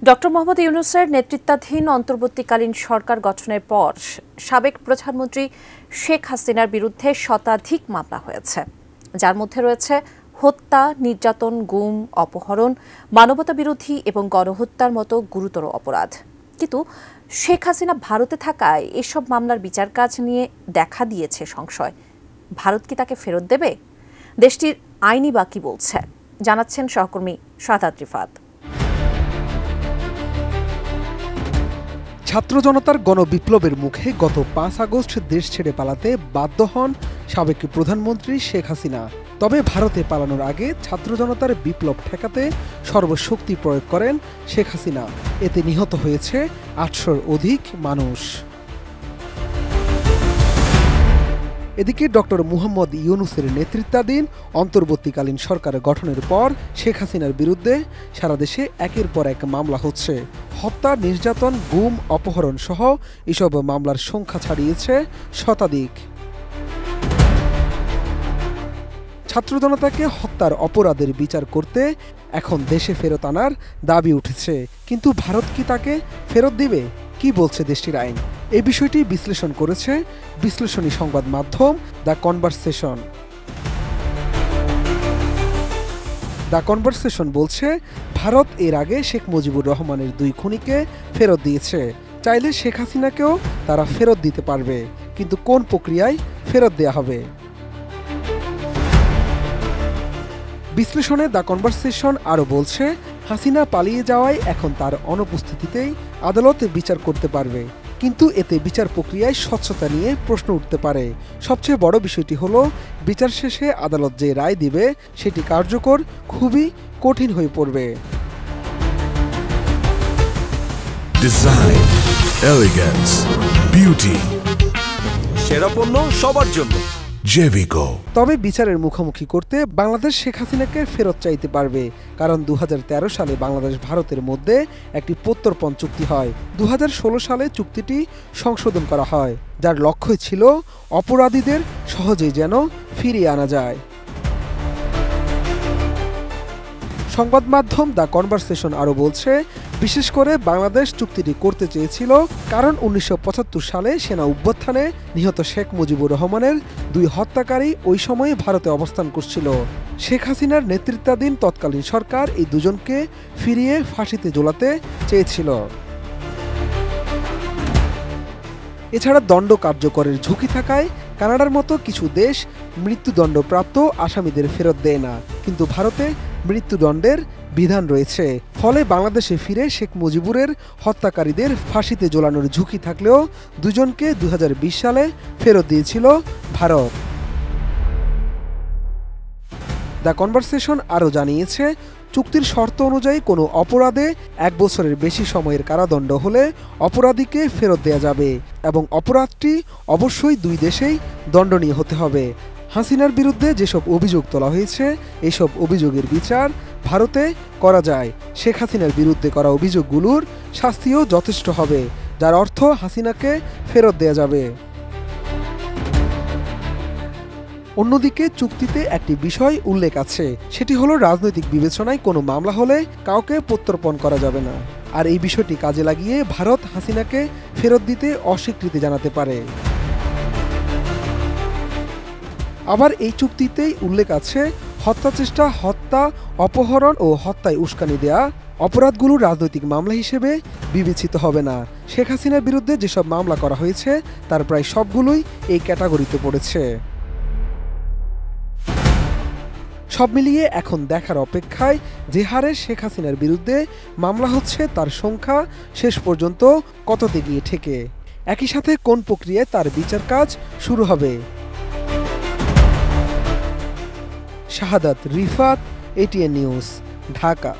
Doctor Mohammad ইউনূসের নেতৃত্বাধীন অন্তর্বর্তীকালীন সরকার গঠনের পর সাবেক প্রধানমন্ত্রী শেখ হাসিনার বিরুদ্ধে শতাধিক মামলা হয়েছে, যার মধ্যে রয়েছে হত্যা, নির্যাতন, গুম, অপহরণ, মানবতাবিরোধী এবং গণহত্যার মতো গুরুতর অপরাধ। কিন্তু শেখ হাসিনা ভারতে থাকায় এসব মামলার বিচার কাজ নিয়ে দেখা দিয়েছে সংশয়। ভারত কি তাকে ফেরত দেবে? দেশটির আইনি বা কি বলছে, জানাচ্ছেন সহকর্মী সাদাত রিফাত। ছাত্র জনতার গণবিপ্লবের মুখে গত ৫ আগস্ট দেশ ছেড়ে পালাতে বাধ্য হন সাবেক প্রধানমন্ত্রী শেখ হাসিনা। তবে ভারতে পালানোর আগে ছাত্র জনতার বিপ্লব ঠেকাতে সর্বশক্তি প্রয়োগ করেন শেখ হাসিনা। এতে নিহত হয়েছে ৮০০-র অধিক মানুষ। এদিকে ডক্টর মোহাম্মদ ইউনূসের নেতৃত্বাধীন অন্তর্বর্তীকালীন সরকার গঠনের পর শেখ হাসিনার বিরুদ্ধে সারা দেশে একের পর এক মামলা হচ্ছে। হত্যা, নির্যাতন, গুম, অপহরণ সহ এসব মামলার সংখ্যা ছাড়িয়েছে শতাধিক। ছাত্র জনতাকে হত্যার অপরাধের বিচার করতে এখন দেশে ফেরত আনার দাবি উঠেছে। কিন্তু ভারত কি তাকে ফেরত দিবে? কি বলছে দেশটির আইন? এই বিষয়টি বিশ্লেষণ করেছে বিশ্লেষণী সংবাদ মাধ্যম দ্য কনভারসেশন। দ্য কনভারসেশন বলছে, ভারত এর আগে শেখ মুজিবুর রহমানের ২ খুনিকে ফেরত দিয়েছে। চাইলে শেখ হাসিনাকেও তারা ফেরত দিতে পারবে, কিন্তু কোন প্রক্রিয়ায় ফেরত দেয়া হবে? বিশ্লেষণে দ্য কনভারসেশন আরও বলছে, হাসিনা পালিয়ে যাওয়ায় এখন তার অনুপস্থিতিতেই আদালত বিচার করতে পারবে, কিন্তু এতে বিচার প্রক্রিয়ায় স্বচ্ছতা নিয়ে প্রশ্ন উঠতে পারে। সবচেয়ে বড় বিষয়টি হলো, বিচার শেষে আদালত যে রায় দিবে সেটি কার্যকর খুবই কঠিন হয়ে পড়বে। ডিজাইন, এলিগেন্স, বিউটি, সেরা পণ্য সবার জন্য জেভিকো। তবে বিচারের মুখোমুখি করতে বাংলাদেশ শেখ হাসিনাকে ফেরত চাইতে পারবে, কারণ ২০১৩ সালে বাংলাদেশ ভারতের মধ্যে একটি প্রত্যর্পণ চুক্তি হয়। ২০১৬ সালে চুক্তিটি সংশোধন করা হয়, যার লক্ষ্য ছিল অপরাধীদের সহজেই যেন ফিরিয়ে আনা যায়। সংবাদ মাধ্যম দ্য কনভারসেশন আরও বলছে, বিশেষ করে বাংলাদেশ চুক্তিটি করতে চেয়েছিল কারণ ১৯৭৫ সালে সেনা অভ্যুত্থানে নিহত শেখ মুজিবুর রহমানের ২ হত্যাকারী ওই সময়ে ভারতে অবস্থান করছিল। শেখ হাসিনার নেতৃত্বাধীন তৎকালীন সরকার এই দুজনকে ফিরিয়ে ফাঁসিতে ঝোলাতে চেয়েছিল। এছাড়া দণ্ড কার্যকরের ঝুঁকি থাকায় কানাডার মতো কিছু দেশ মৃত্যুদণ্ডপ্রাপ্ত আসামিদের ফেরত দেয় না, কিন্তু ভারতে মৃত্যুদণ্ডের বিধান রয়েছে। ফলে বাংলাদেশে ফিরে শেখ মুজিবুরের হত্যাকারীদের ফাঁসিতে ঝোলানোর ঝুঁকি থাকলেও দুজনকে ২০২০ সালে ফেরত দিয়েছিল ভারত। দ্য কনভারসেশন আরও জানিয়েছে, চুক্তির শর্ত অনুযায়ী কোনো অপরাধে ১ বছরের বেশি সময়ের কারাদণ্ড হলে অপরাধীকে ফেরত দেয়া যাবে এবং অপরাধটি অবশ্যই ২ দেশেই দণ্ডনীয় হতে হবে। হাসিনার বিরুদ্ধে যেসব অভিযোগ তোলা হয়েছে, এসব অভিযোগের বিচার ভারতে করা যায়। শেখ হাসিনার বিরুদ্ধে করা অভিযোগগুলোর শাস্তিও যথেষ্ট হবে, যার অর্থ হাসিনাকে ফেরত দেয়া যাবে। অন্যদিকে চুক্তিতে একটি বিষয় উল্লেখ আছে, সেটি হলো রাজনৈতিক বিবেচনায় কোনো মামলা হলে কাউকে প্রত্যর্পণ করা যাবে না। আর এই বিষয়টি কাজে লাগিয়ে ভারত হাসিনাকে ফেরত দিতে অস্বীকৃতি জানাতে পারে। আবার এই চুক্তিতেই উল্লেখ আছে, হত্যাচেষ্টা, হত্যা, অপহরণ ও হত্যায় উস্কানি দেয়া অপরাধগুলো রাজনৈতিক মামলা হিসেবে বিবেচিত হবে না। শেখ হাসিনার বিরুদ্ধে যেসব মামলা করা হয়েছে তার প্রায় সবগুলোই এই ক্যাটাগরিতে পড়েছে। সব মিলিয়ে এখন দেখার অপেক্ষায় যে হারে শেখ হাসিনার বিরুদ্ধে মামলা হচ্ছে তার সংখ্যা শেষ পর্যন্ত কততে গিয়ে ঠেকে। একই সাথে কোন প্রক্রিয়ায় তার বিচার কাজ শুরু হবে। শাহাদাত রিফাত, এটিএন নিউজ, ঢাকা।